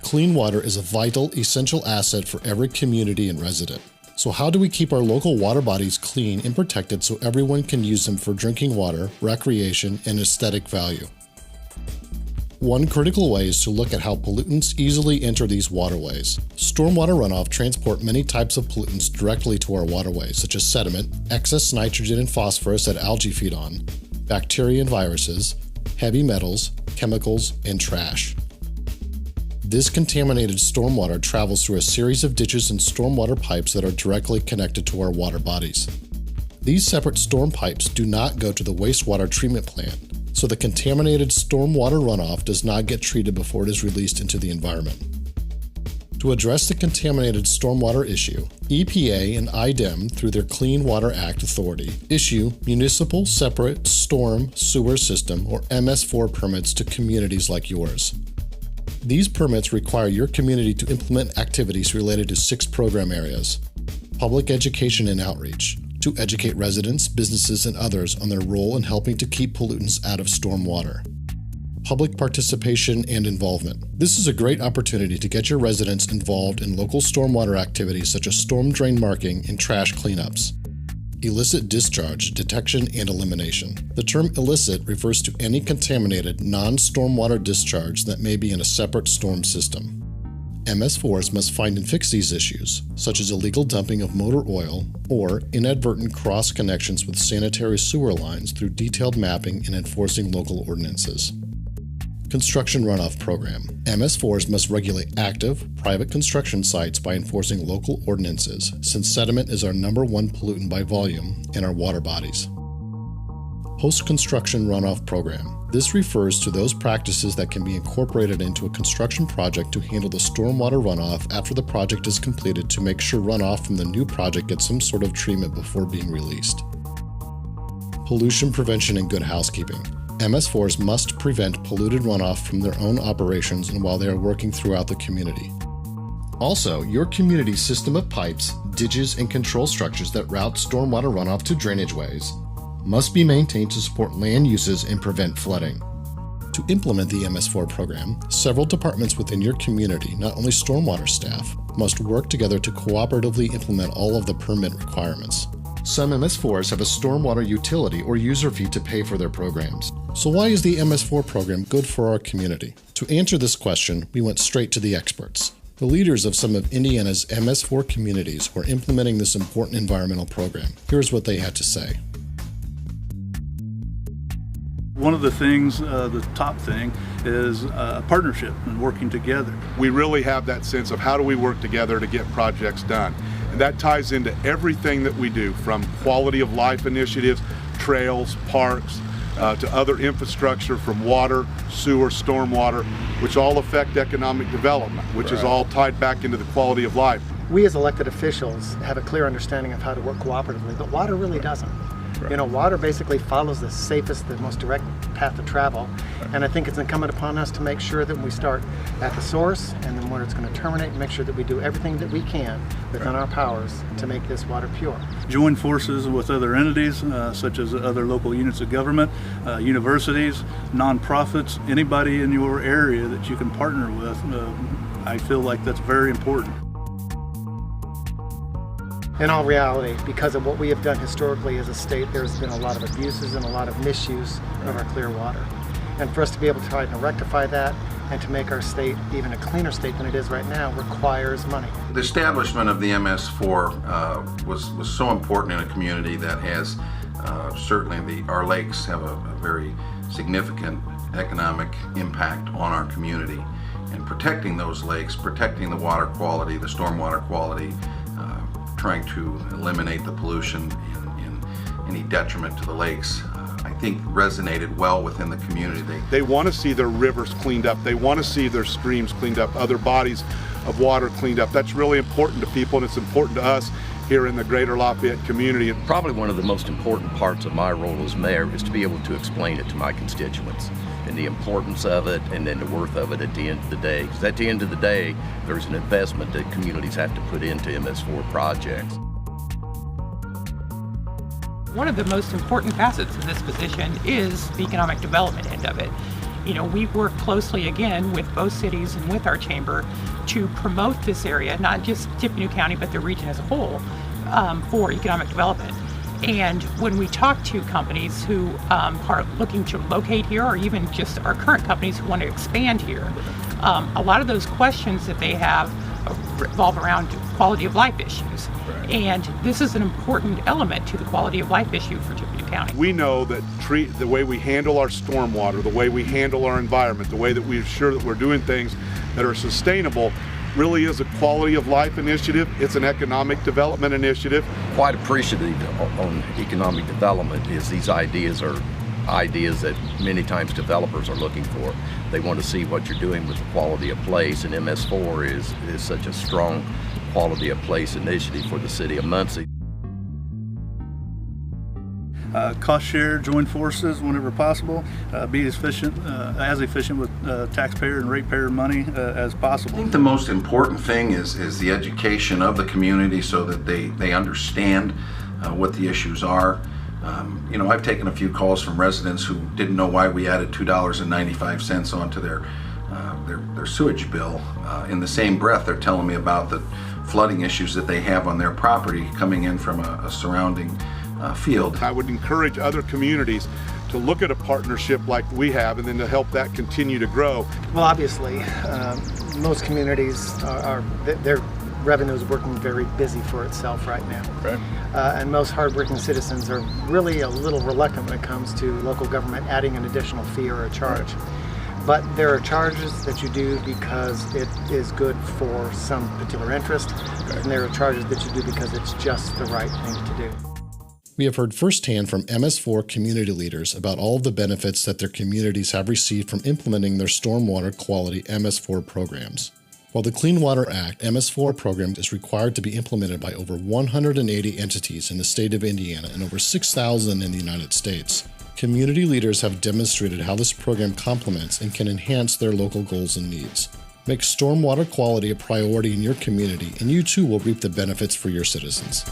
Clean water is a vital, essential asset for every community and resident. So how do we keep our local water bodies clean and protected so everyone can use them for drinking water, recreation, and aesthetic value? One critical way is to look at how pollutants easily enter these waterways. Stormwater runoff transport many types of pollutants directly to our waterways, such as sediment, excess nitrogen and phosphorus that algae feed on, bacteria and viruses, heavy metals, chemicals, and trash. This contaminated stormwater travels through a series of ditches and stormwater pipes that are directly connected to our water bodies. These separate storm pipes do not go to the wastewater treatment plant, so the contaminated stormwater runoff does not get treated before it is released into the environment. To address the contaminated stormwater issue, EPA and IDEM, through their Clean Water Act authority, issue Municipal Separate Storm Sewer System, or MS4 permits to communities like yours. These permits require your community to implement activities related to 6 program areas: public education and outreach, to educate residents, businesses, and others on their role in helping to keep pollutants out of stormwater; public participation and involvement. This is a great opportunity to get your residents involved in local stormwater activities such as storm drain marking and trash cleanups. Illicit discharge, detection, and elimination. The term illicit refers to any contaminated, non-stormwater discharge that may be in a separate storm system. MS4s must find and fix these issues, such as illegal dumping of motor oil or inadvertent cross connections with sanitary sewer lines, through detailed mapping and enforcing local ordinances. Construction runoff program. MS4s must regulate active, private construction sites by enforcing local ordinances, since sediment is our #1 pollutant by volume in our water bodies. Post-construction runoff program. This refers to those practices that can be incorporated into a construction project to handle the stormwater runoff after the project is completed, to make sure runoff from the new project gets some sort of treatment before being released. Pollution prevention and good housekeeping. MS4s must prevent polluted runoff from their own operations and while they are working throughout the community. Also, your community's system of pipes, ditches, and control structures that route stormwater runoff to drainage ways must be maintained to support land uses and prevent flooding. To implement the MS4 program, several departments within your community, not only stormwater staff, must work together to cooperatively implement all of the permit requirements. Some MS4s have a stormwater utility or user fee to pay for their programs. So why is the MS4 program good for our community? To answer this question, we went straight to the experts, the leaders of some of Indiana's MS4 communities who are implementing this important environmental program. Here's what they had to say. One of the things, the top thing, is partnership and working together. We really have that sense of how do we work together to get projects done. And that ties into everything that we do, from quality of life initiatives, trails, parks, to other infrastructure, from water, sewer, stormwater, which all affect economic development, which is all tied back into the quality of life. We as elected officials have a clear understanding of how to work cooperatively, but water really doesn't. Right. You know, water basically follows the safest, the most direct path to travel. And I think it's incumbent upon us to make sure that we start at the source and then where it's going to terminate, and make sure that we do everything that we can within our powers to make this water pure. Join forces with other entities, such as other local units of government, universities, nonprofits, anybody in your area that you can partner with. I feel like that's very important. In all reality, because of what we have done historically as a state, there's been a lot of abuses and a lot of misuse of our clear water. And for us to be able to try to rectify that and to make our state even a cleaner state than it is right now requires money. The establishment of the MS4 was so important in a community that has certainly our lakes have a very significant economic impact on our community. And protecting those lakes, protecting the water quality, the stormwater quality, trying to eliminate the pollution in any detriment to the lakes, I think resonated well within the community. They want to see their rivers cleaned up. They want to see their streams cleaned up, other bodies of water cleaned up. That's really important to people, and it's important to us here in the greater Lafayette community. Probably one of the most important parts of my role as mayor is to be able to explain it to my constituents, and the importance of it, and then the worth of it at the end of the day. Because at the end of the day, there's an investment that communities have to put into MS4 projects. One of the most important facets of this position is the economic development end of it. We work closely again with both cities and with our chamber to promote this area, not just Tippecanoe County, but the region as a whole, for economic development. And when we talk to companies who are looking to locate here, or even just our current companies who want to expand here, a lot of those questions that they have revolve around quality of life issues. Right. And this is an important element to the quality of life issue for Tippecanoe County. We know that the way we handle our stormwater, the way we handle our environment, the way that we ensure that we're doing things that are sustainable really is a quality of life initiative. It's an economic development initiative. Quite appreciative on economic development is these ideas are ideas that many times developers are looking for. They want to see what you're doing with the quality of place, and MS4 is such a strong quality of place initiative for the city of Muncie. Cost share, join forces whenever possible, be as efficient with taxpayer and ratepayer money as possible. I think the most important thing is the education of the community so that they understand what the issues are. I've taken a few calls from residents who didn't know why we added $2.95 onto their sewage bill. In the same breath, they're telling me about the flooding issues that they have on their property coming in from a surrounding field. I would encourage other communities to look at a partnership like we have and then to help that continue to grow. Well, obviously, most communities their revenue is working very busy for itself right now. Right. And most hardworking citizens are really a little reluctant when it comes to local government adding an additional fee or a charge. But there are charges that you do because it is good for some particular interest, and there are charges that you do because it's just the right thing to do. We have heard firsthand from MS4 community leaders about all of the benefits that their communities have received from implementing their stormwater quality MS4 programs. While the Clean Water Act MS4 program is required to be implemented by over 180 entities in the state of Indiana and over 6,000 in the United States, community leaders have demonstrated how this program complements and can enhance their local goals and needs. Make stormwater quality a priority in your community, and you too will reap the benefits for your citizens.